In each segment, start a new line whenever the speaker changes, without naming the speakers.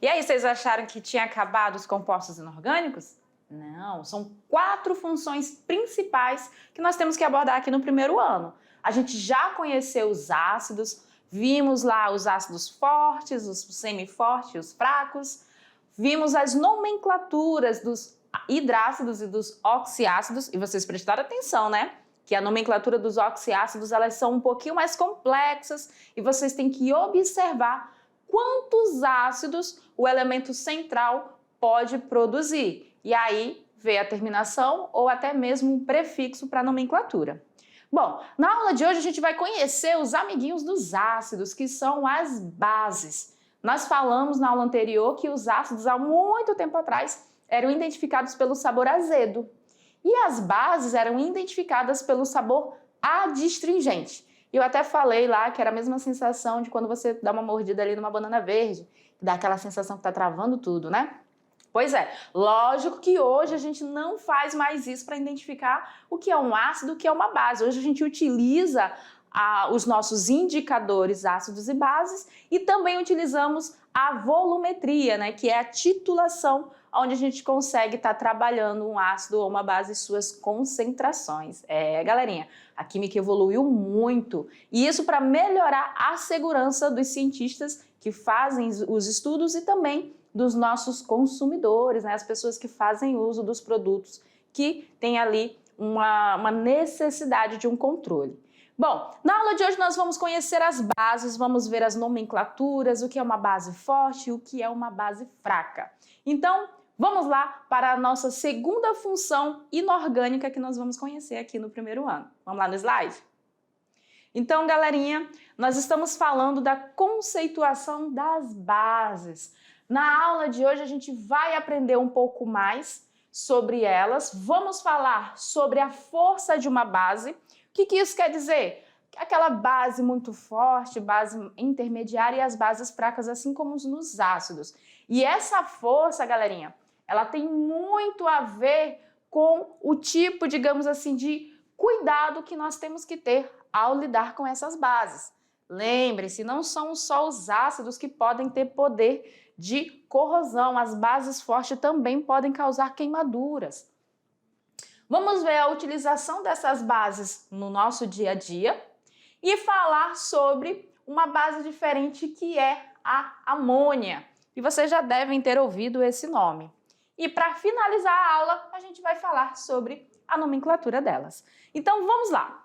E aí, vocês acharam que tinha acabado os compostos inorgânicos? Não, são 4 funções principais que nós temos que abordar aqui no primeiro ano. A gente já conheceu os ácidos, vimos lá os ácidos fortes, os semifortes, os fracos, vimos as nomenclaturas dos hidrácidos e dos oxiácidos, e vocês prestaram atenção, né? Que a nomenclatura dos oxiácidos, elas são um pouquinho mais complexas e vocês têm que observar quantos ácidos o elemento central pode produzir. E aí vê a terminação ou até mesmo um prefixo para a nomenclatura. Bom, na aula de hoje a gente vai conhecer os amiguinhos dos ácidos, que são as bases. Nós falamos na aula anterior que os ácidos, há muito tempo atrás, eram identificados pelo sabor azedo. E as bases eram identificadas pelo sabor adstringente. Eu até falei lá que era a mesma sensação de quando você dá uma mordida ali numa banana verde, que dá aquela sensação que está travando tudo, né? Pois é, lógico que hoje a gente não faz mais isso para identificar o que é um ácido e o que é uma base. Hoje a gente utiliza os nossos indicadores ácidos e bases e também utilizamos a volumetria, né, que é a titulação, onde a gente consegue estar trabalhando um ácido ou uma base e suas concentrações. Galerinha, a química evoluiu muito e isso para melhorar a segurança dos cientistas que fazem os estudos e também dos nossos consumidores, né, as pessoas que fazem uso dos produtos que têm ali uma necessidade de um controle. Bom, na aula de hoje nós vamos conhecer as bases, vamos ver as nomenclaturas, o que é uma base forte e o que é uma base fraca. Então, vamos lá para a nossa segunda função inorgânica que nós vamos conhecer aqui no primeiro ano. Vamos lá no slide? Então, galerinha, nós estamos falando da conceituação das bases. Na aula de hoje a gente vai aprender um pouco mais sobre elas, vamos falar sobre a força de uma base. O que isso quer dizer? Aquela base muito forte, base intermediária e as bases fracas, assim como nos ácidos. E essa força, galerinha, ela tem muito a ver com o tipo, digamos assim, de cuidado que nós temos que ter ao lidar com essas bases. Lembre-se, não são só os ácidos que podem ter poder de corrosão, as bases fortes também podem causar queimaduras. Vamos ver a utilização dessas bases no nosso dia a dia e falar sobre uma base diferente que é a amônia. E vocês já devem ter ouvido esse nome. E para finalizar a aula, a gente vai falar sobre a nomenclatura delas. Então vamos lá.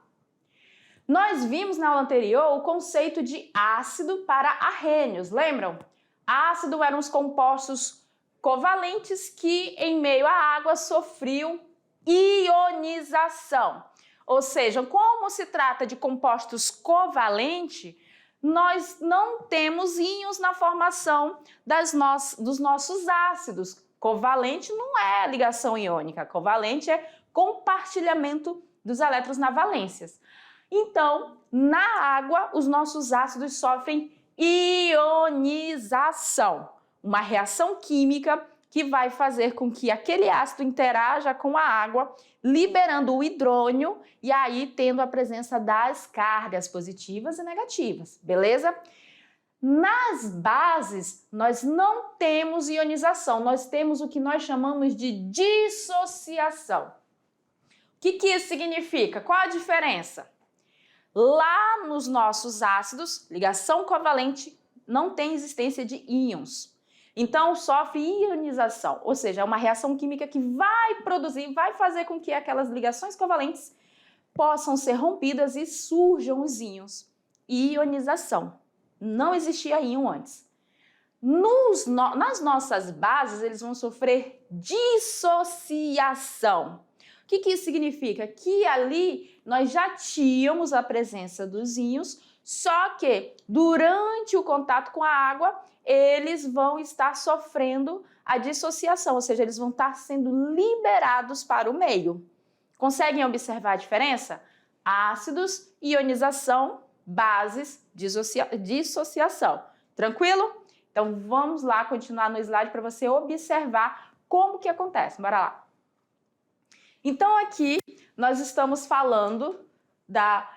Nós vimos na aula anterior o conceito de ácido para arrênios, lembram? Ácido eram os compostos covalentes que em meio à água sofriam ionização. Ou seja, como se trata de compostos covalentes, nós não temos íons na formação dos nossos ácidos. Covalente não é ligação iônica, covalente é compartilhamento dos elétrons na valências. Então, na água, os nossos ácidos sofrem ionização, uma reação química que vai fazer com que aquele ácido interaja com a água, liberando o hidrônio e aí tendo a presença das cargas positivas e negativas, beleza? Nas bases, nós não temos ionização, nós temos o que nós chamamos de dissociação. O que isso significa? Qual a diferença? Lá nos nossos ácidos, ligação covalente, não tem existência de íons. Então, sofre ionização, ou seja, é uma reação química que vai produzir, vai fazer com que aquelas ligações covalentes possam ser rompidas e surjam os íons. Ionização. Não existia íon antes. Nas nossas bases, eles vão sofrer dissociação. O que isso significa? Que ali nós já tínhamos a presença dos íons, só que durante o contato com a água, eles vão estar sofrendo a dissociação, ou seja, eles vão estar sendo liberados para o meio. Conseguem observar a diferença? Ácidos, ionização, bases, dissociação. Tranquilo? Então vamos lá continuar no slide para você observar como que acontece. Bora lá. Então aqui nós estamos falando da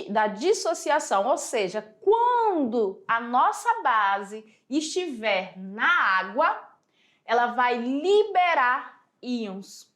da dissociação, ou seja, quando a nossa base estiver na água, ela vai liberar íons.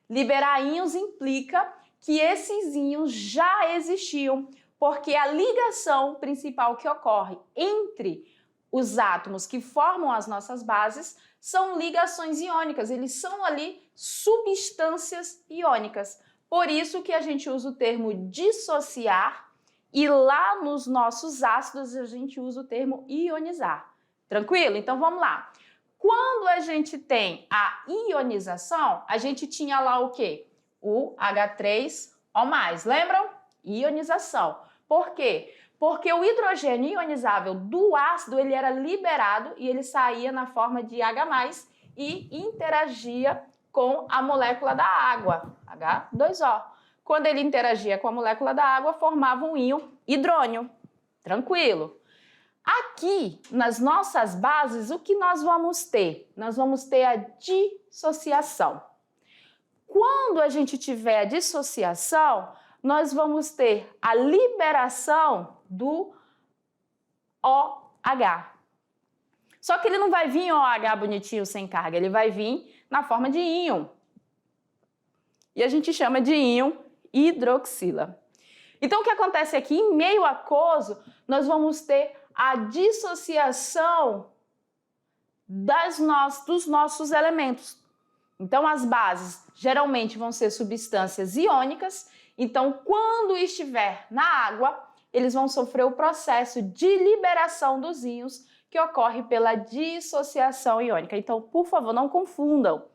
Liberar íons implica que esses íons já existiam, porque a ligação principal que ocorre entre os átomos que formam as nossas bases são ligações iônicas, eles são ali substâncias iônicas. Por isso que a gente usa o termo dissociar e lá nos nossos ácidos a gente usa o termo ionizar. Tranquilo? Então vamos lá. Quando a gente tem a ionização, a gente tinha lá o quê? O H3O+, lembram? Ionização. Por quê? Porque o hidrogênio ionizável do ácido, ele era liberado e ele saía na forma de H+, e interagia com a molécula da água, H2O. Quando ele interagia com a molécula da água, formava um íon hidrônio. Tranquilo. Aqui, nas nossas bases, o que nós vamos ter? Nós vamos ter a dissociação. Quando a gente tiver a dissociação, nós vamos ter a liberação do OH. Só que ele não vai vir OH bonitinho sem carga, ele vai vir na forma de íon. E a gente chama de íon hidroxila. Então, o que acontece aqui, em meio aquoso, nós vamos ter a dissociação dos nossos elementos. Então, as bases geralmente vão ser substâncias iônicas. Então, quando estiver na água, eles vão sofrer o processo de liberação dos íons que ocorre pela dissociação iônica. Então, por favor, não confundam.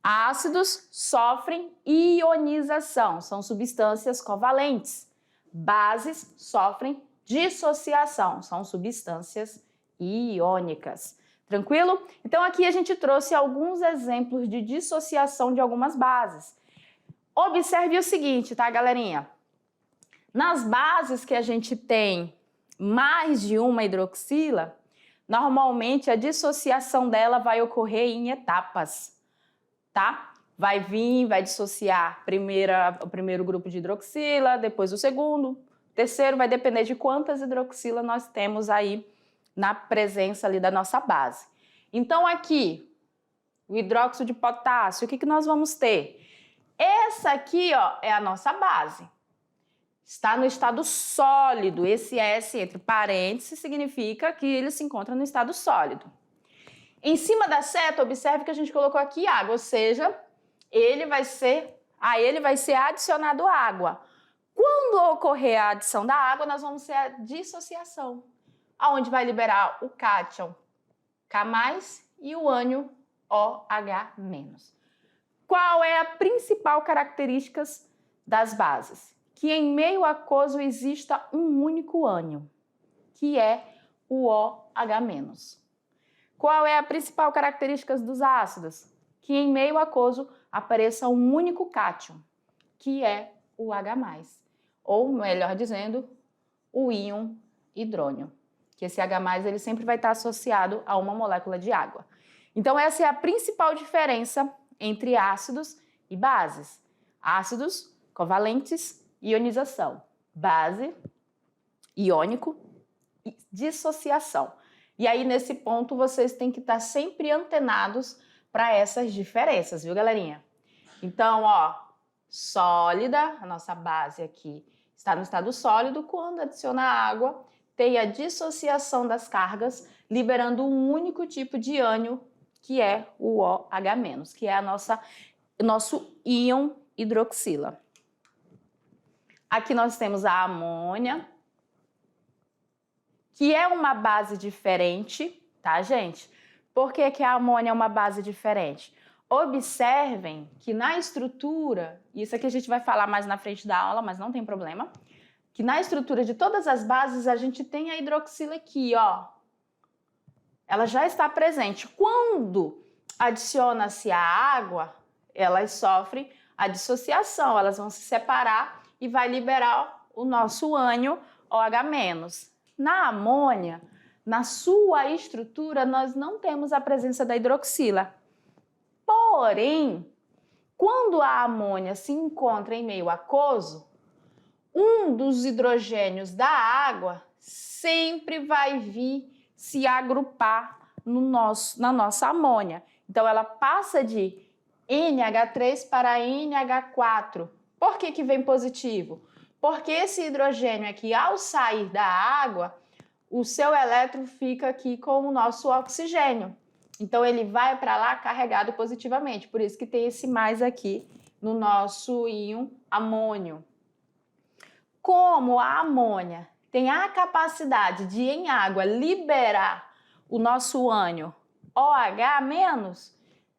Ácidos sofrem ionização, são substâncias covalentes. Bases sofrem dissociação, são substâncias iônicas. Tranquilo? Então, aqui a gente trouxe alguns exemplos de dissociação de algumas bases. Observe o seguinte, tá, galerinha? Nas bases que a gente tem mais de uma hidroxila, normalmente a dissociação dela vai ocorrer em etapas, tá? Vai vir, vai dissociar o primeiro grupo de hidroxila, depois o segundo, terceiro, vai depender de quantas hidroxilas nós temos aí na presença ali da nossa base. Então aqui, o hidróxido de potássio, o que nós vamos ter? Essa aqui, ó, é a nossa base. Está no estado sólido. Esse S entre parênteses significa que ele se encontra no estado sólido. Em cima da seta, observe que a gente colocou aqui água, ou seja, a ele vai ser adicionado água. Quando ocorrer a adição da água, nós vamos ter a dissociação, aonde vai liberar o cátion K+, e o ânion OH-. Qual é a principal característica das bases? Que em meio aquoso exista um único ânion, que é o OH-. Qual é a principal característica dos ácidos? Que em meio aquoso apareça um único cátion, que é o H+, ou melhor dizendo, o íon hidrônio, que esse H+, ele sempre vai estar associado a uma molécula de água. Então essa é a principal diferença entre ácidos e bases. Ácidos, covalentes, ionização. Base, iônico, e dissociação. E aí, nesse ponto, vocês têm que estar sempre antenados para essas diferenças, viu, galerinha? Então, ó, sólida, a nossa base aqui está no estado sólido. Quando adiciona água, tem a dissociação das cargas, liberando um único tipo de ânion, que é o OH-, que é nosso íon hidroxila. Aqui nós temos a amônia, que é uma base diferente, tá, gente? Por que a amônia é uma base diferente? Observem que na estrutura, isso aqui a gente vai falar mais na frente da aula, mas não tem problema, que na estrutura de todas as bases a gente tem a hidroxila aqui, ó. Ela já está presente. Quando adiciona-se a água, elas sofrem a dissociação, elas vão se separar e vai liberar o nosso ânion OH-. Na amônia, na sua estrutura, nós não temos a presença da hidroxila. Porém, quando a amônia se encontra em meio aquoso, um dos hidrogênios da água sempre vai vir se agrupar na nossa amônia. Então, ela passa de NH3 para NH4. Por que vem positivo? Porque esse hidrogênio aqui, ao sair da água, o seu elétron fica aqui com o nosso oxigênio. Então, ele vai para lá carregado positivamente. Por isso que tem esse mais aqui no nosso íon amônio. Como a amônia tem a capacidade de, em água, liberar o nosso ânion OH-,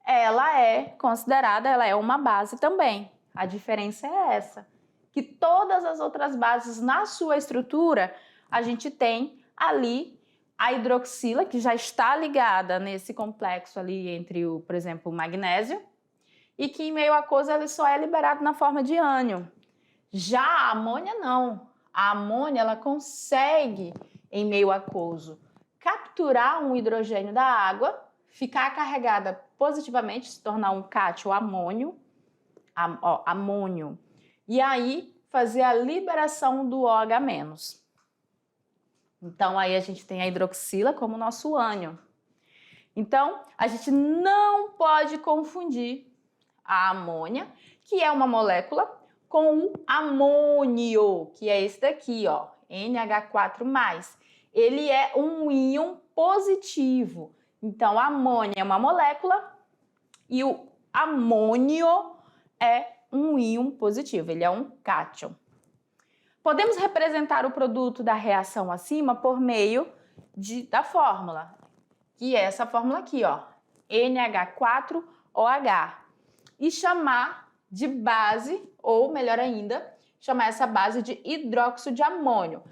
ela é considerada, ela é uma base também. A diferença é essa, que todas as outras bases na sua estrutura, a gente tem ali a hidroxila, que já está ligada nesse complexo ali entre, por exemplo, o magnésio, e que em meio aquoso ele só é liberado na forma de ânion. Já a amônia não. A amônia ela consegue, em meio aquoso, capturar um hidrogênio da água, ficar carregada positivamente, se tornar um cátion amônio, amônio, e aí fazer a liberação do OH-. Então, aí a gente tem a hidroxila como nosso ânion. Então, a gente não pode confundir a amônia, que é uma molécula, com o amônio, que é esse daqui, ó, NH4+. Ele é um íon positivo. Então, a amônia é uma molécula e o amônio é um íon positivo, ele é um cátion. Podemos representar o produto da reação acima por meio da fórmula, que é essa fórmula aqui, ó, NH4OH, e chamar de base, ou melhor ainda, chamar essa base de hidróxido de amônio.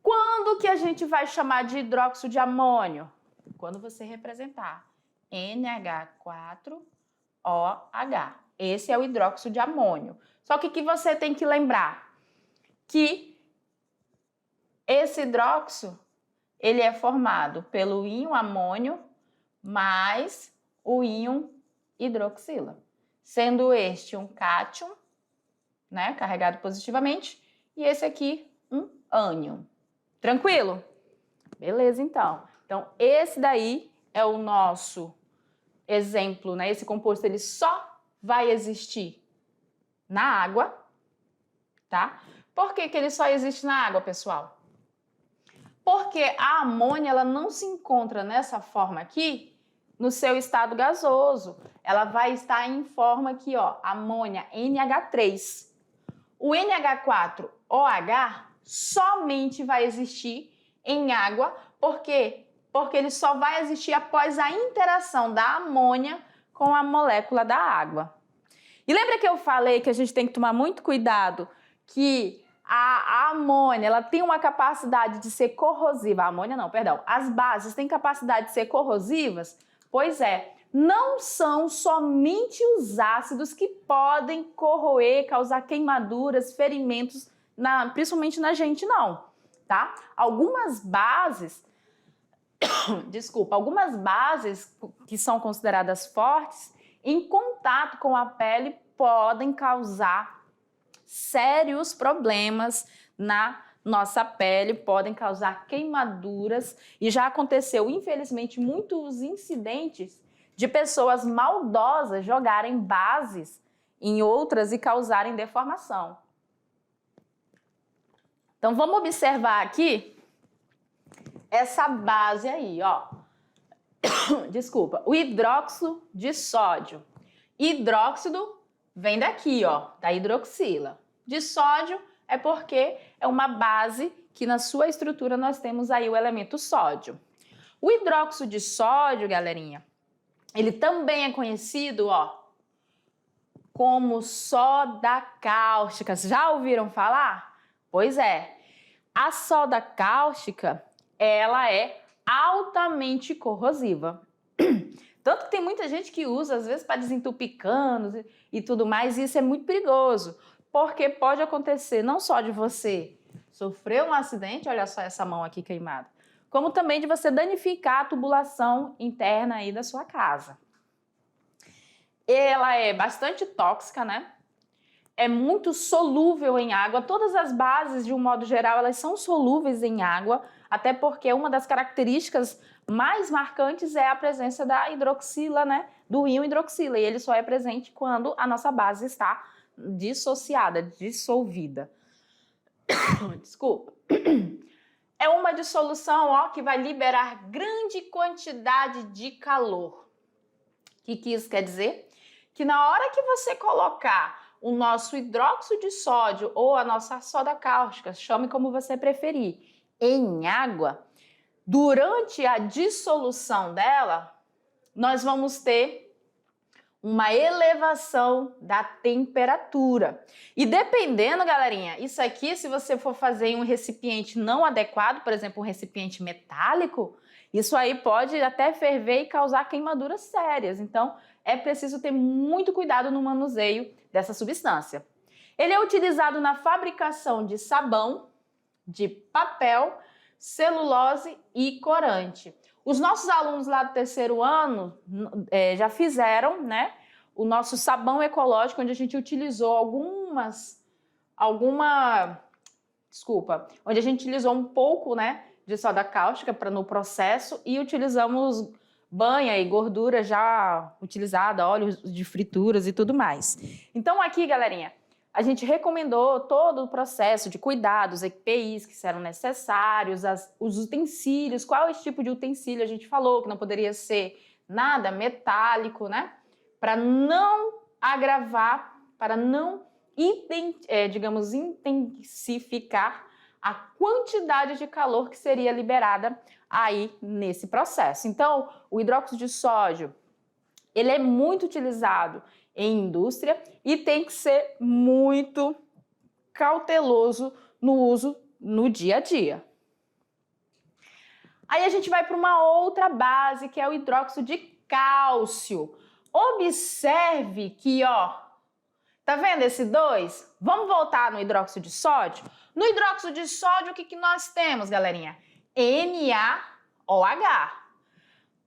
Quando que a gente vai chamar de hidróxido de amônio? Quando você representar NH4OH. Esse é o hidróxido de amônio. Só que você tem que lembrar que esse hidróxido, ele é formado pelo íon amônio mais o íon hidroxila, sendo este um cátion, né, carregado positivamente, e esse aqui um ânion. Tranquilo? Beleza, então. Então, esse daí é o nosso exemplo, né? Esse composto, ele só vai existir na água, tá? Por que ele só existe na água, pessoal? Porque a amônia, ela não se encontra nessa forma aqui no seu estado gasoso. Ela vai estar em forma aqui, ó, amônia NH3. O NH4OH somente vai existir em água, por quê? Porque ele só vai existir após a interação da amônia com a molécula da água. E lembra que eu falei que a gente tem que tomar muito cuidado que a amônia, ela tem uma capacidade de ser corrosiva. A amônia não, perdão. As bases têm capacidade de ser corrosivas? Pois é, não são somente os ácidos que podem corroer, causar queimaduras, ferimentos, principalmente na gente, não, tá? Algumas bases, algumas bases que são consideradas fortes, em contato com a pele, podem causar sérios problemas na nossa pele, podem causar queimaduras, e já aconteceu, infelizmente, muitos incidentes de pessoas maldosas jogarem bases em outras e causarem deformação. Então, vamos observar aqui essa base aí, ó. Desculpa, o hidróxido de sódio. Hidróxido vem daqui, ó, da hidroxila. De sódio é porque é uma base que na sua estrutura nós temos aí o elemento sódio. O hidróxido de sódio, galerinha, ele também é conhecido, ó, como soda cáustica. Já ouviram falar? Pois é. A soda cáustica, ela é altamente corrosiva. Tanto que tem muita gente que usa, às vezes, para desentupir canos e tudo mais, e isso é muito perigoso, porque pode acontecer não só de você sofrer um acidente, olha só essa mão aqui queimada, como também de você danificar a tubulação interna aí da sua casa. Ela é bastante tóxica, né? é muito solúvel em água. Todas as bases, de um modo geral, elas são solúveis em água, até porque uma das características mais marcantes é a presença da hidroxila, né? Do íon hidroxila, e ele só é presente quando a nossa base está dissociada, dissolvida. Desculpa. É uma dissolução, ó, que vai liberar grande quantidade de calor. O que isso quer dizer? Que na hora que você colocar o nosso hidróxido de sódio ou a nossa soda cáustica, chame como você preferir, em água, durante a dissolução dela, nós vamos ter uma elevação da temperatura. E dependendo, galerinha, isso aqui, se você for fazer em um recipiente não adequado, por exemplo, um recipiente metálico, isso aí pode até ferver e causar queimaduras sérias. Então, é preciso ter muito cuidado no manuseio dessa substância. Ele é utilizado na fabricação de sabão, de papel, celulose e corante. Os nossos alunos lá do terceiro ano já fizeram, né, o nosso sabão ecológico, onde a gente utilizou onde a gente utilizou um pouco, né, de soda cáustica no processo e utilizamos banha e gordura já utilizada, óleos de frituras e tudo mais. Então aqui, galerinha, a gente recomendou todo o processo de cuidados, EPIs que eram necessários, os utensílios, qual é esse tipo de utensílio a gente falou, que não poderia ser nada metálico, né? Para não agravar, para não, digamos, intensificar a quantidade de calor que seria liberada aí nesse processo. Então, o hidróxido de sódio, ele é muito utilizado em indústria e tem que ser muito cauteloso no uso no dia a dia. Aí a gente vai para uma outra base, que é o hidróxido de cálcio. Observe que, ó, tá vendo esse 2? Vamos voltar no hidróxido de sódio? No hidróxido de sódio, o que nós temos, galerinha? NaOH.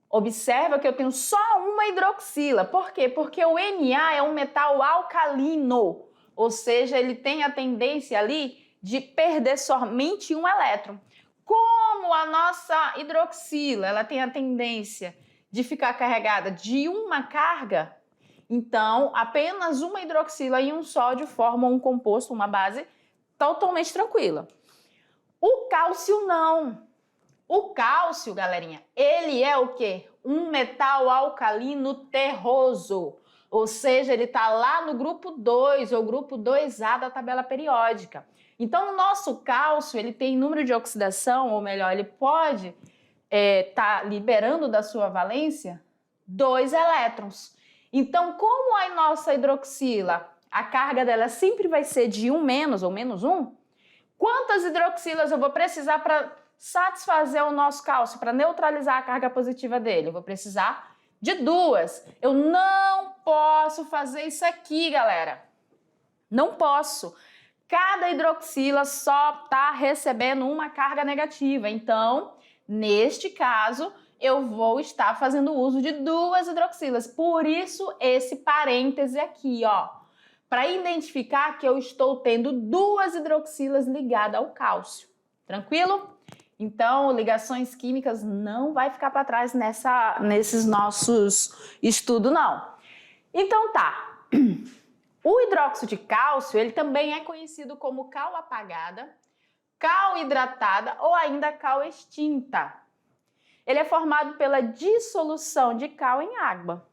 Observa que eu tenho só uma hidroxila. Por quê? Porque o Na é um metal alcalino, ou seja, ele tem a tendência ali de perder somente um elétron. Como a nossa hidroxila, ela tem a tendência de ficar carregada de uma carga, então apenas uma hidroxila e um sódio formam um composto, uma base totalmente tranquila. O cálcio não. O cálcio, galerinha, ele é o quê? Um metal alcalino terroso, ou seja, ele está lá no grupo 2 ou grupo 2A da tabela periódica. Então, o nosso cálcio, ele tem número de oxidação, ou melhor, ele pode tá liberando da sua valência 2 elétrons. Então, como a nossa hidroxila, a carga dela sempre vai ser de 1 menos ou menos 1, quantas hidroxilas eu vou precisar para satisfazer o nosso cálcio, para neutralizar a carga positiva dele? Eu vou precisar de 2. Eu não posso fazer isso aqui, galera. Não posso. Cada hidroxila só está recebendo uma carga negativa. Então, neste caso, eu vou estar fazendo uso de 2 hidroxilas. Por isso, esse parêntese aqui, ó, para identificar que eu estou tendo 2 hidroxilas ligadas ao cálcio. Tranquilo? Então, ligações químicas não vai ficar para trás nesses nossos estudos, não. Então, tá. O hidróxido de cálcio, ele também é conhecido como cal apagada, cal hidratada ou ainda cal extinta. Ele é formado pela dissolução de cal em água.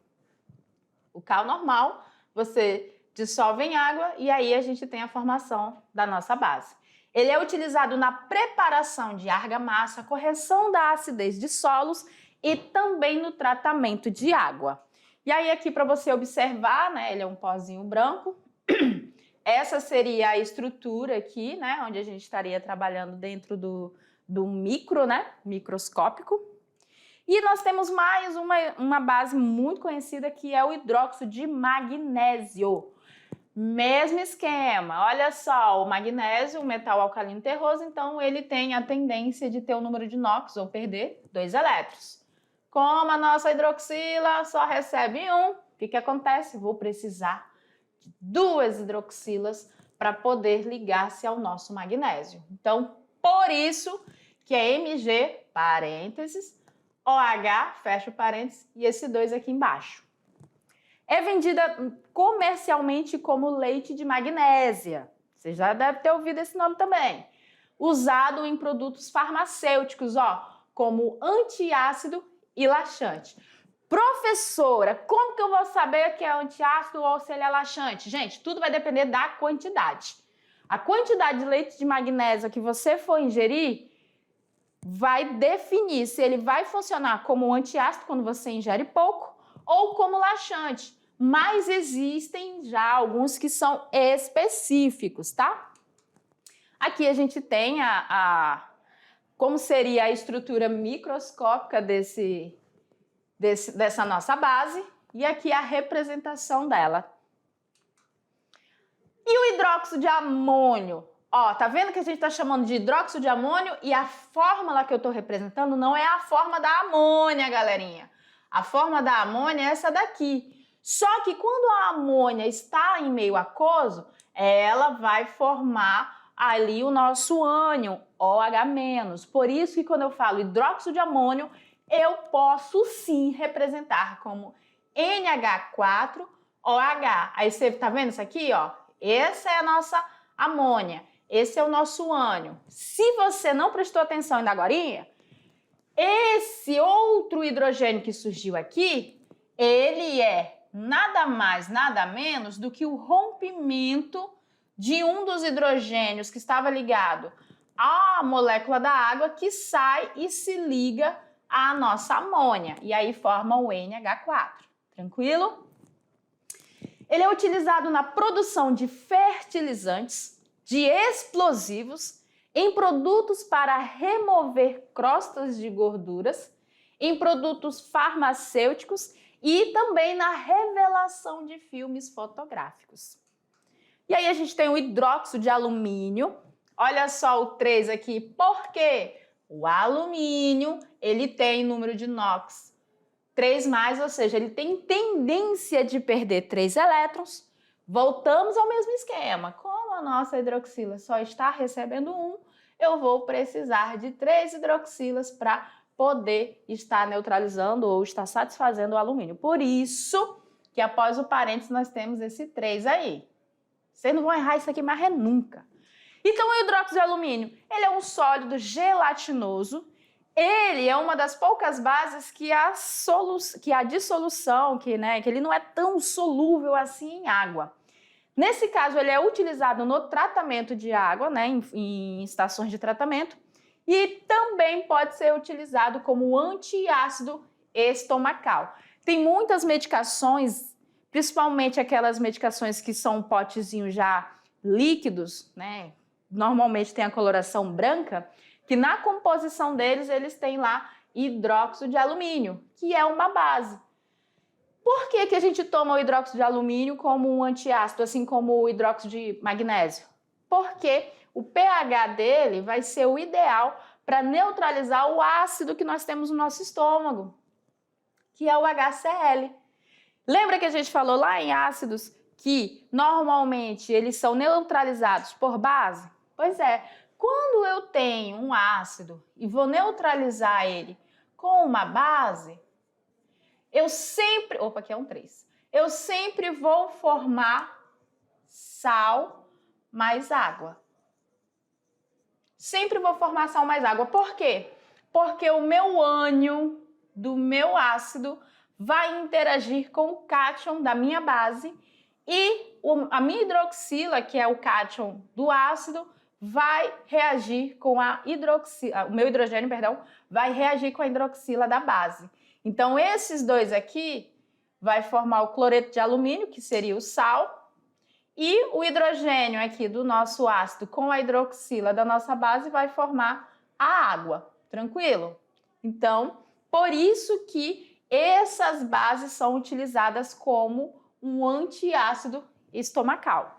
O cal normal, você dissolve em água e aí a gente tem a formação da nossa base. Ele é utilizado na preparação de argamassa, correção da acidez de solos e também no tratamento de água. E aí aqui para você observar, né, ele é um pozinho branco. Essa seria a estrutura aqui, né, onde a gente estaria trabalhando dentro do micro, né, microscópico. E nós temos mais uma base muito conhecida que é o hidróxido de magnésio. Mesmo esquema, olha só, o magnésio, um metal alcalino terroso, então ele tem a tendência de ter o número de NOx ou perder 2 elétrons. Como a nossa hidroxila só recebe 1, o que acontece? Vou precisar de 2 hidroxilas para poder ligar-se ao nosso magnésio. Então, por isso que é Mg, parênteses, OH, fecha parênteses, e esse 2 aqui embaixo. É vendida comercialmente como leite de magnésia. Você já deve ter ouvido esse nome também. Usado em produtos farmacêuticos, como antiácido e laxante. Professora, como que eu vou saber que é antiácido ou se ele é laxante? Gente, tudo vai depender da quantidade. A quantidade de leite de magnésia que você for ingerir vai definir se ele vai funcionar como antiácido quando você ingere pouco ou como laxante. Mas existem já alguns que são específicos, tá? Aqui a gente tem como seria a estrutura microscópica dessa nossa base e aqui a representação dela. E o hidróxido de amônio? Tá vendo que a gente está chamando de hidróxido de amônio e a fórmula que eu estou representando não é a forma da amônia, galerinha. A forma da amônia é essa daqui. Só que quando a amônia está em meio aquoso, ela vai formar ali o nosso ânion, OH-. Por isso que quando eu falo hidróxido de amônio, eu posso sim representar como NH4OH. Aí você tá vendo isso aqui, Essa é a nossa amônia, esse é o nosso ânion. Se você não prestou atenção ainda agorinha, esse outro hidrogênio que surgiu aqui, ele é nada mais, nada menos do que o rompimento de um dos hidrogênios que estava ligado à molécula da água que sai e se liga à nossa amônia. E aí forma o NH4. Tranquilo? Ele é utilizado na produção de fertilizantes, de explosivos, em produtos para remover crostas de gorduras, em produtos farmacêuticos e também na revelação de filmes fotográficos. E aí a gente tem o hidróxido de alumínio. Olha só o 3 aqui. Por quê? O alumínio, ele tem número de NOx 3+, ou seja, ele tem tendência de perder 3 elétrons. Voltamos ao mesmo esquema. Como a nossa hidroxila só está recebendo 1, eu vou precisar de 3 hidroxilas para poder estar neutralizando ou estar satisfazendo o alumínio. Por isso que após o parênteses nós temos esse 3 aí. Vocês não vão errar isso aqui mais nunca. Então o hidróxido de alumínio, ele é um sólido gelatinoso. Ele é uma das poucas bases que a dissolução, que ele não é tão solúvel assim em água. Nesse caso, ele é utilizado no tratamento de água, em estações de tratamento, e também pode ser utilizado como antiácido estomacal. Tem muitas medicações, principalmente aquelas medicações que são potezinhos já líquidos, normalmente tem a coloração branca, que na composição deles, eles têm lá hidróxido de alumínio, que é uma base. Por que que a gente toma o hidróxido de alumínio como um antiácido, assim como o hidróxido de magnésio? Porque o pH dele vai ser o ideal para neutralizar o ácido que nós temos no nosso estômago, que é o HCl. Lembra que a gente falou lá em ácidos que normalmente eles são neutralizados por base? Pois é, quando eu tenho um ácido e vou neutralizar ele com uma base, eu sempre vou formar sal mais água. Sempre vou formar sal mais água. Por quê? Porque o meu ânion do meu ácido vai interagir com o cátion da minha base e a minha hidroxila, que é o cátion do ácido, vai reagir com o meu hidrogênio, vai reagir com a hidroxila da base. Então, esses dois aqui vai formar o cloreto de alumínio, que seria o sal, e o hidrogênio aqui do nosso ácido com a hidroxila da nossa base vai formar a água. Tranquilo? Então, por isso que essas bases são utilizadas como um antiácido estomacal.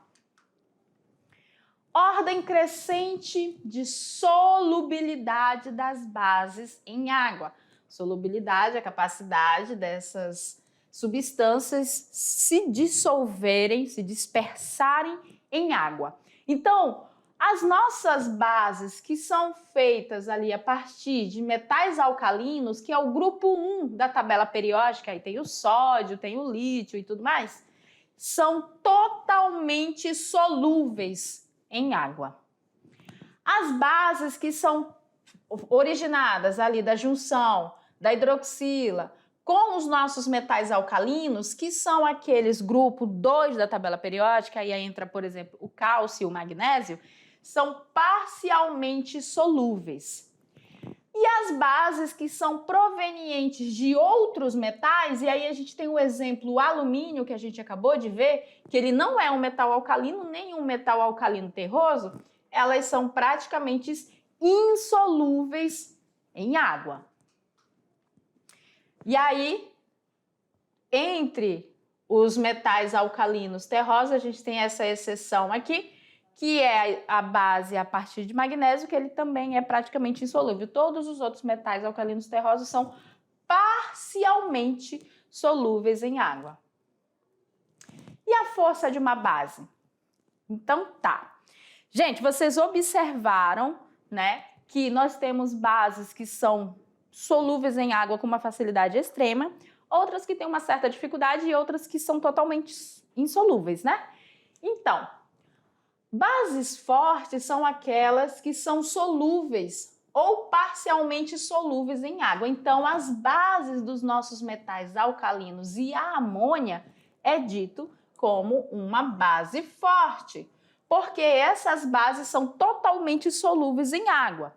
Ordem crescente de solubilidade das bases em água. Solubilidade é a capacidade substâncias se dissolverem, se dispersarem em água. Então, as nossas bases que são feitas ali a partir de metais alcalinos, que é o grupo 1 da tabela periódica, aí tem o sódio, tem o lítio e tudo mais, são totalmente solúveis em água. As bases que são originadas ali da junção da hidroxila com os nossos metais alcalinos, que são aqueles grupo 2 da tabela periódica, aí entra, por exemplo, o cálcio e o magnésio, são parcialmente solúveis. E as bases que são provenientes de outros metais, e aí a gente tem o exemplo o alumínio, que a gente acabou de ver, que ele não é um metal alcalino, nem um metal alcalino terroso, elas são praticamente insolúveis em água. E aí, entre os metais alcalinos terrosos, a gente tem essa exceção aqui, que é a base a partir de magnésio, que ele também é praticamente insolúvel. Todos os outros metais alcalinos terrosos são parcialmente solúveis em água. E a força de uma base? Então tá. Gente, vocês observaram, né, que nós temos bases que são solúveis em água com uma facilidade extrema, outras que têm uma certa dificuldade e outras que são totalmente insolúveis, né? Então, bases fortes são aquelas que são solúveis ou parcialmente solúveis em água. Então, as bases dos nossos metais alcalinos e a amônia é dito como uma base forte, porque essas bases são totalmente solúveis em água.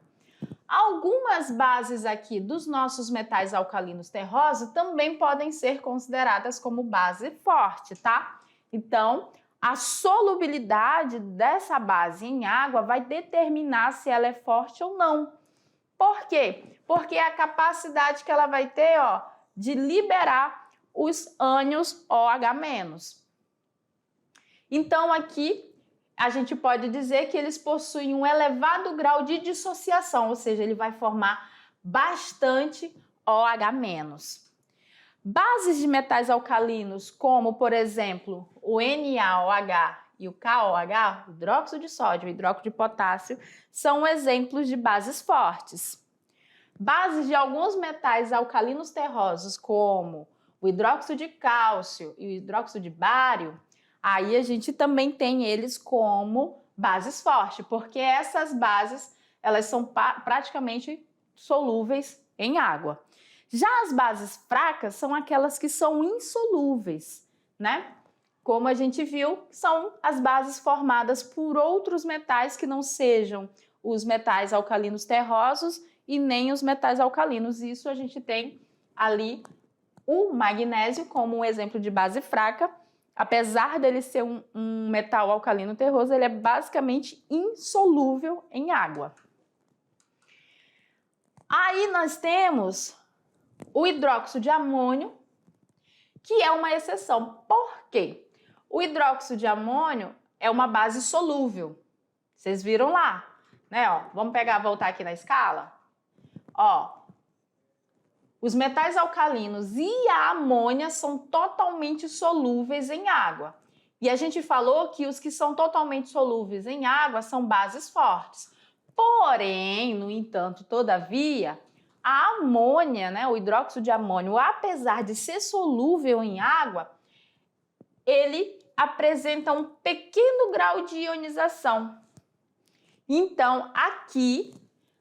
Algumas bases aqui dos nossos metais alcalinos terrosos também podem ser consideradas como base forte, tá? Então, a solubilidade dessa base em água vai determinar se ela é forte ou não. Por quê? Porque é a capacidade que ela vai ter, ó, de liberar os ânions OH-. Então, aqui a gente pode dizer que eles possuem um elevado grau de dissociação, ou seja, ele vai formar bastante OH-. Bases de metais alcalinos, como, por exemplo, o NaOH e o KOH, hidróxido de sódio e hidróxido de potássio, são exemplos de bases fortes. Bases de alguns metais alcalinos terrosos, como o hidróxido de cálcio e o hidróxido de bário, aí a gente também tem eles como bases fortes, porque essas bases, elas são praticamente solúveis em água. Já as bases fracas são aquelas que são insolúveis, né? Como a gente viu, são as bases formadas por outros metais que não sejam os metais alcalinos terrosos e nem os metais alcalinos. Isso a gente tem ali o magnésio como um exemplo de base fraca. Apesar dele ser um metal alcalino terroso, ele é basicamente insolúvel em água. Aí nós temos o hidróxido de amônio, que é uma exceção. Por quê? O hidróxido de amônio é uma base solúvel. Vocês viram lá, né? Ó, vamos voltar aqui na escala? Ó, os metais alcalinos e a amônia são totalmente solúveis em água. E a gente falou que os que são totalmente solúveis em água são bases fortes. Porém, no entanto, todavia, a amônia, né, o hidróxido de amônio, apesar de ser solúvel em água, ele apresenta um pequeno grau de ionização. Então, aqui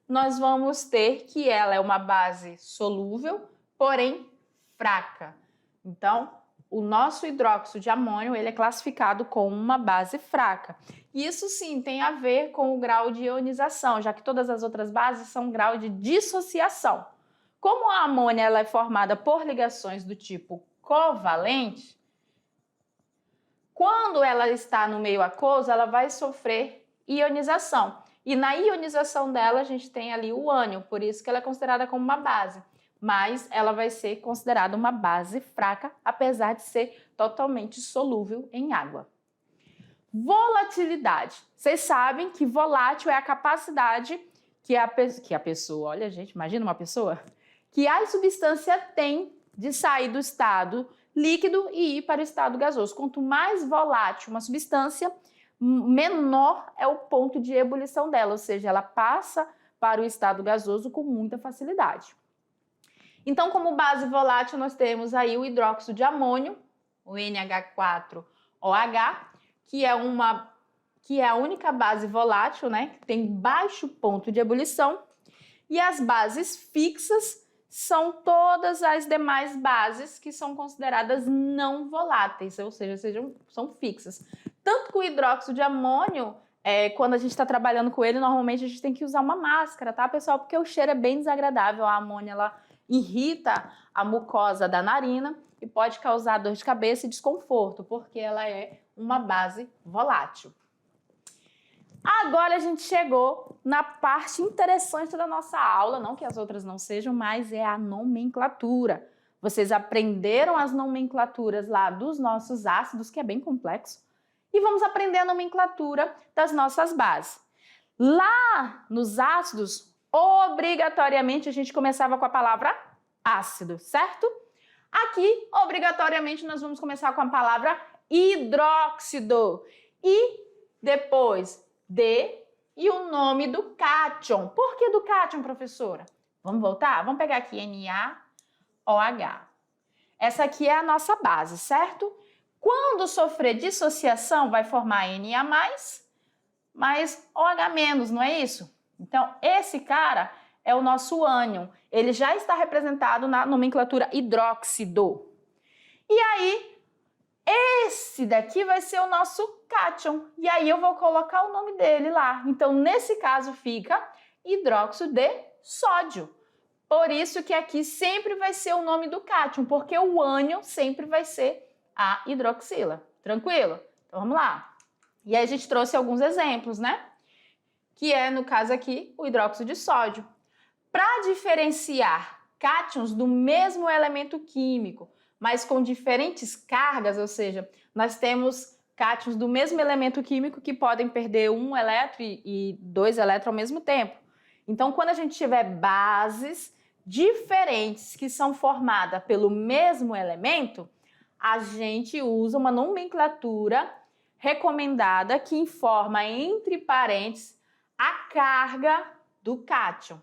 nós vamos ter que ela é uma base solúvel, porém fraca. Então, o nosso hidróxido de amônio ele é classificado como uma base fraca. E isso sim tem a ver com o grau de ionização, já que todas as outras bases são grau de dissociação. Como a amônia ela é formada por ligações do tipo covalente, quando ela está no meio aquoso, ela vai sofrer ionização. E na ionização dela, a gente tem ali o ânion, por isso que ela é considerada como uma base. Mas ela vai ser considerada uma base fraca, apesar de ser totalmente solúvel em água. Volatilidade. Vocês sabem que volátil é a capacidade que a pessoa, olha gente, imagina uma pessoa, que a substância tem de sair do estado líquido e ir para o estado gasoso. Quanto mais volátil uma substância, menor é o ponto de ebulição dela, ou seja, ela passa para o estado gasoso com muita facilidade. Então, como base volátil, nós temos aí o hidróxido de amônio, o NH4OH, que é a única base volátil, né, que tem baixo ponto de ebulição, e as bases fixas são todas as demais bases que são consideradas não voláteis, ou seja, são fixas. Tanto que o hidróxido de amônio, quando a gente está trabalhando com ele, normalmente a gente tem que usar uma máscara, tá, pessoal? Porque o cheiro é bem desagradável, a amônia, ela irrita a mucosa da narina e pode causar dor de cabeça e desconforto, porque ela é uma base volátil. Agora a gente chegou na parte interessante da nossa aula, não que as outras não sejam, mas é a nomenclatura. Vocês aprenderam as nomenclaturas lá dos nossos ácidos, que é bem complexo, e vamos aprender a nomenclatura das nossas bases. Lá nos ácidos, obrigatoriamente a gente começava com a palavra ácido, certo? Aqui, obrigatoriamente, nós vamos começar com a palavra hidróxido e depois e o nome do cátion. Por que do cátion, professora? Vamos voltar? Vamos pegar aqui NaOH. Essa aqui é a nossa base, certo? Quando sofrer dissociação, vai formar Na+, mais OH-, não é isso? Então, esse cara é o nosso ânion. Ele já está representado na nomenclatura hidróxido. E aí, esse daqui vai ser o nosso cátion. E aí eu vou colocar o nome dele lá. Então, nesse caso, fica hidróxido de sódio. Por isso que aqui sempre vai ser o nome do cátion, porque o ânion sempre vai ser a hidroxila. Tranquilo? Então, vamos lá. E aí a gente trouxe alguns exemplos, né? Que é, no caso aqui, o hidróxido de sódio. Para diferenciar cátions do mesmo elemento químico, mas com diferentes cargas, ou seja, nós temos cátions do mesmo elemento químico que podem perder um elétron e dois elétrons ao mesmo tempo. Então, quando a gente tiver bases diferentes que são formadas pelo mesmo elemento, a gente usa uma nomenclatura recomendada que informa entre parênteses a carga do cátion.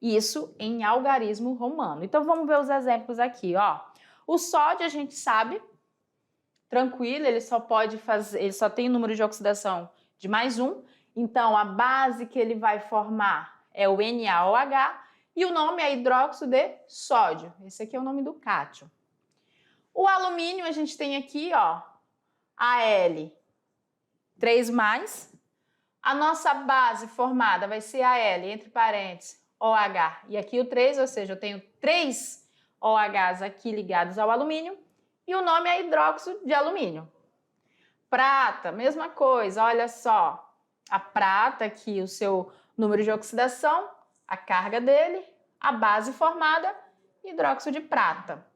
Isso em algarismo romano. Então, vamos ver os exemplos aqui, ó. O sódio, a gente sabe, tranquilo, ele só tem número de oxidação de +1. Então, a base que ele vai formar é o NaOH e o nome é hidróxido de sódio. Esse aqui é o nome do cátion. O alumínio, a gente tem aqui, ó, Al, 3+. A nossa base formada vai ser Al, entre parênteses, OH. E aqui o 3, ou seja, eu tenho 3 OHs aqui ligados ao alumínio, e o nome é hidróxido de alumínio. Prata, mesma coisa, olha só. A prata aqui, o seu número de oxidação, a carga dele, a base formada, hidróxido de prata.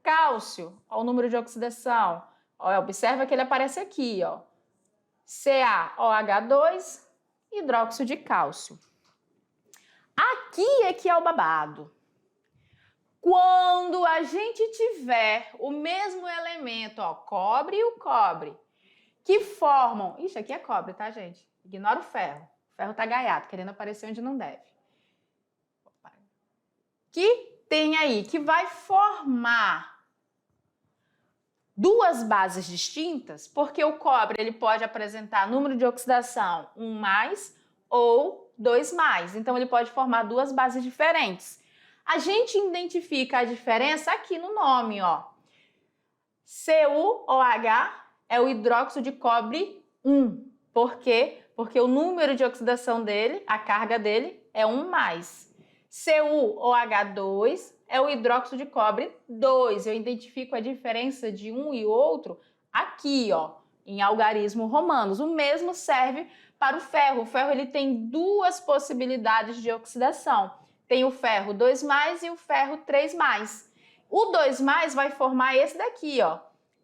Cálcio, ó, o número de oxidação. Ó, observa que ele aparece aqui, ó. CaOH2, hidróxido de cálcio. Aqui é que é o babado. Quando a gente tiver o mesmo elemento, ó, cobre e o cobre, que formam... Ixi, aqui é cobre, tá, gente? Ignora o ferro. O ferro tá gaiato, querendo aparecer onde não deve. Que tem aí, que vai formar duas bases distintas, porque o cobre ele pode apresentar número de oxidação 1+ ou 2+. Então, ele pode formar duas bases diferentes. A gente identifica a diferença aqui no nome, ó. CuOH é o hidróxido de cobre 1. Por quê? Porque o número de oxidação dele, a carga dele, é 1+. CuOH2 é o hidróxido de cobre 2. Eu identifico a diferença de um e outro aqui, ó, em algarismo romanos. O mesmo serve para o ferro. O ferro ele tem duas possibilidades de oxidação. Tem o ferro 2+ e o ferro 3+. O 2+ vai formar esse daqui, ó,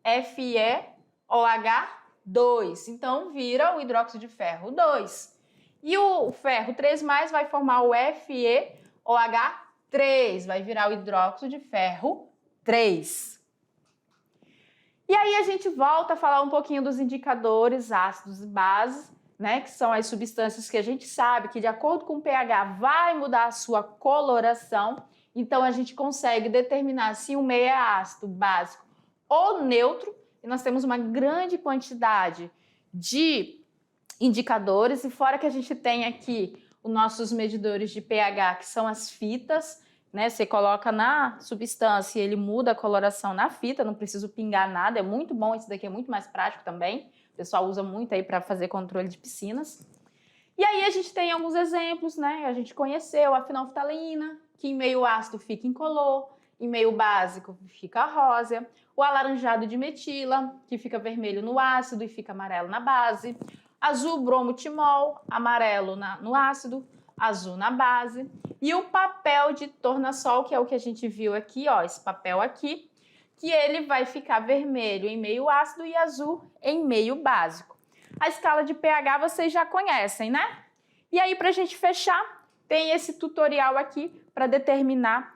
FeOH2. Então, vira o hidróxido de ferro 2. E o ferro 3+ vai formar o FeOH3. Vai virar o hidróxido de ferro 3. E aí a gente volta a falar um pouquinho dos indicadores ácidos e bases, né, que são as substâncias que a gente sabe que de acordo com o pH vai mudar a sua coloração. Então a gente consegue determinar se um meio é ácido, básico ou neutro. E nós temos uma grande quantidade de indicadores, e fora que a gente tem aqui os nossos medidores de pH, que são as fitas, né? Você coloca na substância e ele muda a coloração na fita, não preciso pingar nada, é muito bom, esse daqui é muito mais prático também. O pessoal usa muito aí para fazer controle de piscinas. E aí a gente tem alguns exemplos, né? A gente conheceu a fenolftaleína, que em meio ácido fica incolor, em meio básico fica rosa, o alaranjado de metila, que fica vermelho no ácido e fica amarelo na base, azul bromotimol, amarelo no ácido, azul na base, e o papel de tornassol, que é o que a gente viu aqui, ó, esse papel aqui, que ele vai ficar vermelho em meio ácido e azul em meio básico. A escala de pH vocês já conhecem, né? E aí, para a gente fechar, tem esse tutorial aqui para determinar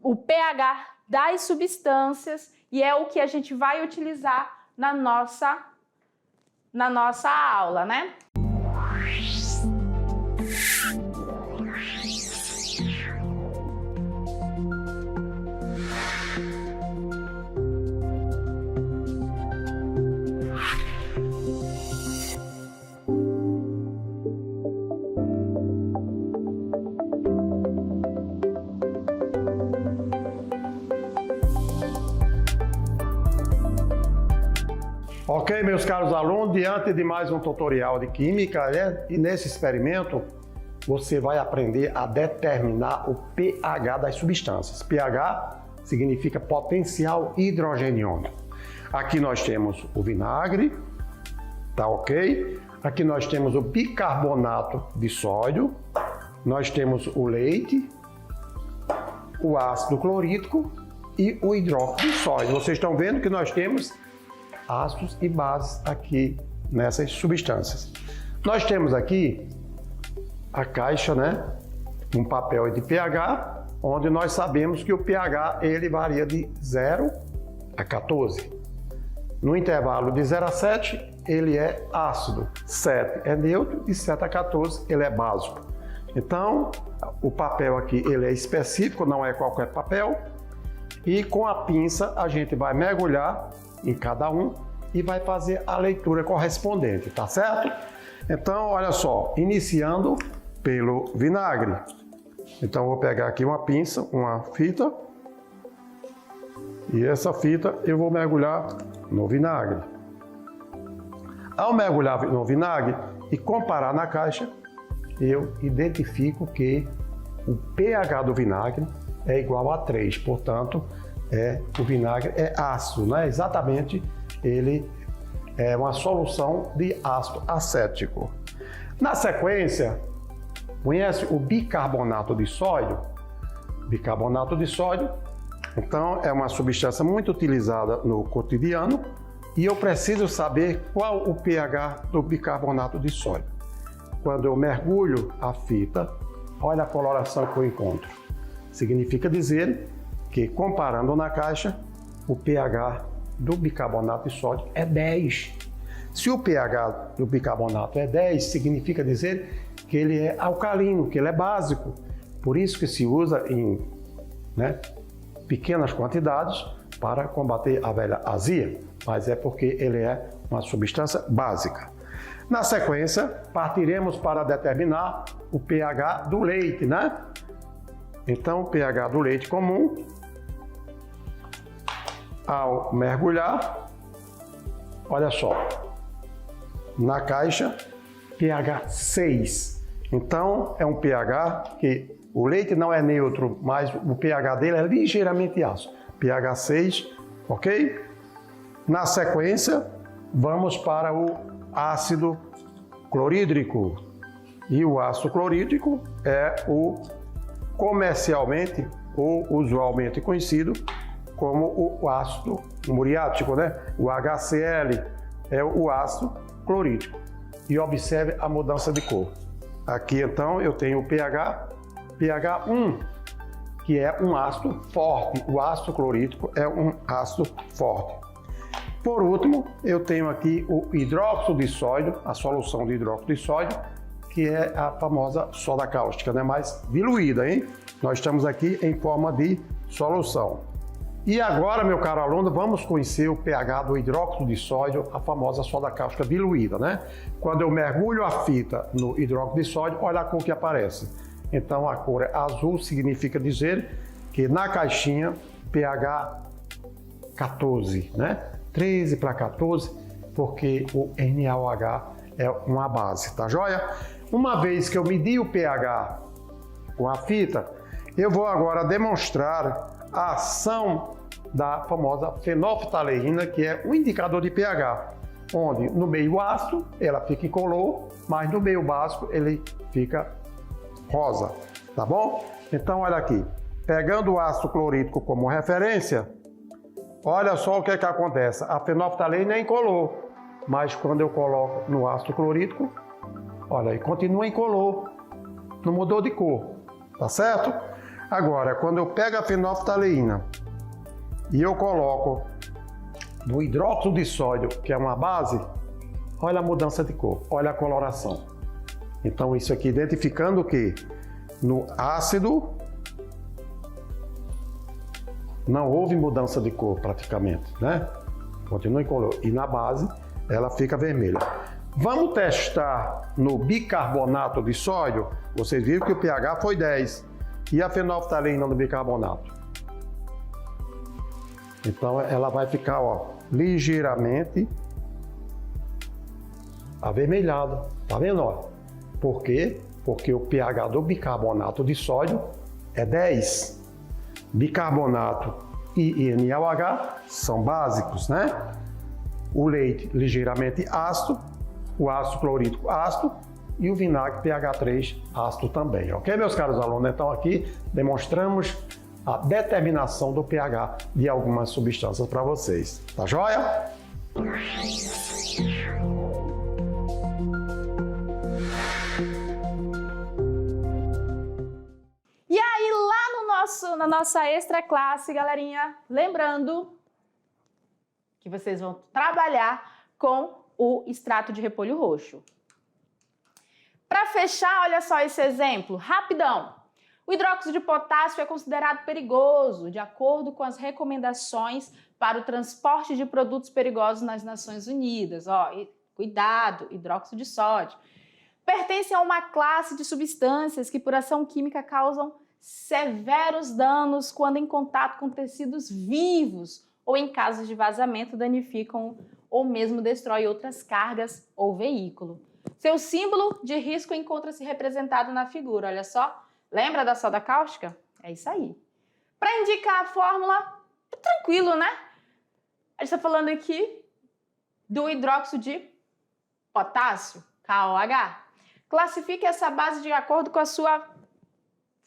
o pH das substâncias, e é o que a gente vai utilizar na nossa aula, né?
Ok, meus caros alunos, diante de mais um tutorial de Química, né? E nesse experimento você vai aprender a determinar o pH das substâncias. pH significa potencial hidrogeniônico. Aqui nós temos o vinagre, tá ok? Aqui nós temos o bicarbonato de sódio, nós temos o leite, o ácido clorídrico e o hidróxido de sódio. Vocês estão vendo que nós temos ácidos e bases aqui nessas substâncias. Nós temos aqui a caixa, né? Um papel de pH, onde nós sabemos que o pH ele varia de 0 a 14. No intervalo de 0 a 7, ele é ácido, 7 é neutro e 7 a 14 ele é básico. Então, o papel aqui ele é específico, não é qualquer papel. E com a pinça a gente vai mergulhar em cada um e vai fazer a leitura correspondente, tá certo? Então, olha só, iniciando pelo vinagre. Então, eu vou pegar aqui uma pinça, uma fita, e essa fita eu vou mergulhar no vinagre. Ao mergulhar no vinagre e comparar na caixa, eu identifico que o pH do vinagre é igual a 3, portanto, o vinagre é ácido, né? Exatamente, ele é uma solução de ácido acético. Na sequência, conhece o bicarbonato de sódio? Bicarbonato de sódio, então, é uma substância muito utilizada no cotidiano e eu preciso saber qual o pH do bicarbonato de sódio. Quando eu mergulho a fita, olha a coloração que eu encontro. Significa dizer que, comparando na caixa, o pH do bicarbonato de sódio é 10. Se o pH do bicarbonato é 10, significa dizer que ele é alcalino, que ele é básico. Por isso que se usa em pequenas quantidades para combater a velha azia, mas é porque ele é uma substância básica. Na sequência, partiremos para determinar o pH do leite, né? Então, o pH do leite comum, ao mergulhar, olha só, na caixa, pH 6. Então, é um pH que o leite não é neutro, mas o pH dele é ligeiramente ácido. pH 6, ok? Na sequência, vamos para o ácido clorídrico. E o ácido clorídrico é o comercialmente ou usualmente conhecido como o ácido muriático, né? O HCl é o ácido clorídrico. E observe a mudança de cor. Aqui então eu tenho o pH 1, que é um ácido forte. O ácido clorídrico é um ácido forte. Por último, eu tenho aqui o hidróxido de sódio, a solução de hidróxido de sódio, que é a famosa soda cáustica, né? Mais diluída, hein? Nós estamos aqui em forma de solução. E agora, meu caro aluno, vamos conhecer o pH do hidróxido de sódio, a famosa soda cáustica diluída, né? Quando eu mergulho a fita no hidróxido de sódio, olha a cor que aparece. Então, a cor é azul, significa dizer que na caixinha, pH 14, né? 13 para 14, porque o NaOH é uma base, tá joia? Uma vez que eu medi o pH com a fita, eu vou agora demonstrar a ação da famosa fenolftaleína, que é um indicador de pH, onde no meio ácido ela fica incolor, mas no meio básico ele fica rosa, tá bom? Então olha aqui, pegando o ácido clorídrico como referência, olha só o que é que acontece. A fenolftaleína é incolor, mas quando eu coloco no ácido clorídrico, olha aí, continua incolor, não mudou de cor, tá certo? Agora, quando eu pego a fenolftaleína e eu coloco no hidróxido de sódio, que é uma base, olha a mudança de cor, olha a coloração. Então, isso aqui identificando que no ácido não houve mudança de cor praticamente, né? Continua incolor. E na base, ela fica vermelha. Vamos testar no bicarbonato de sódio. Vocês viram que o pH foi 10. E a fenolftaleína no bicarbonato? Então, ela vai ficar, ó, ligeiramente avermelhada. Tá vendo, ó? Por quê? Porque o pH do bicarbonato de sódio é 10. Bicarbonato e NaOH são básicos, né? O leite ligeiramente ácido, o ácido clorídrico ácido e o vinagre pH 3 ácido também, ok, meus caros alunos? Então aqui demonstramos a determinação do pH de algumas substâncias para vocês, tá joia?
E aí, lá na nossa extra classe, galerinha, lembrando que vocês vão trabalhar com o extrato de repolho roxo. Para fechar, olha só esse exemplo, rapidão. O hidróxido de potássio é considerado perigoso, de acordo com as recomendações para o transporte de produtos perigosos nas Nações Unidas. Ó, cuidado, hidróxido de sódio. Pertence a uma classe de substâncias que, por ação química, causam severos danos quando em contato com tecidos vivos ou em casos de vazamento danificam ou mesmo destrói outras cargas ou veículo. Seu símbolo de risco encontra-se representado na figura, olha só. Lembra da soda cáustica? É isso aí. Para indicar a fórmula, é tranquilo, né? A gente está falando aqui do hidróxido de potássio, KOH. Classifique essa base de acordo com a sua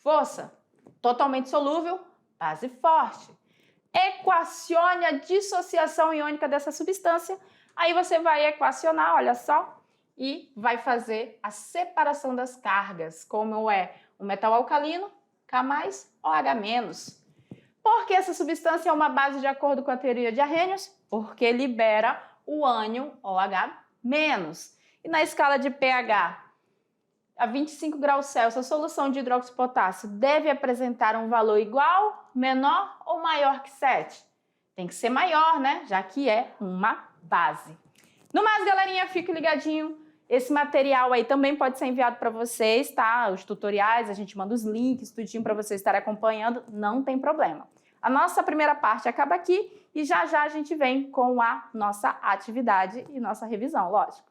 força. Totalmente solúvel, base forte. Equacione a dissociação iônica dessa substância. Aí você vai equacionar, olha só, e vai fazer a separação das cargas, como é o metal alcalino, K+, OH-. Por que essa substância é uma base de acordo com a teoria de Arrhenius? Porque libera o ânion OH-. E na escala de pH a 25 graus Celsius, a solução de hidróxido de potássio deve apresentar um valor igual, menor ou maior que 7? Tem que ser maior, né? Já que é uma base. No mais, galerinha, fique ligadinho. Esse material aí também pode ser enviado para vocês, tá? Os tutoriais, a gente manda os links, tudinho para vocês estarem acompanhando, não tem problema. A nossa primeira parte acaba aqui e já já a gente vem com a nossa atividade e nossa revisão, lógico.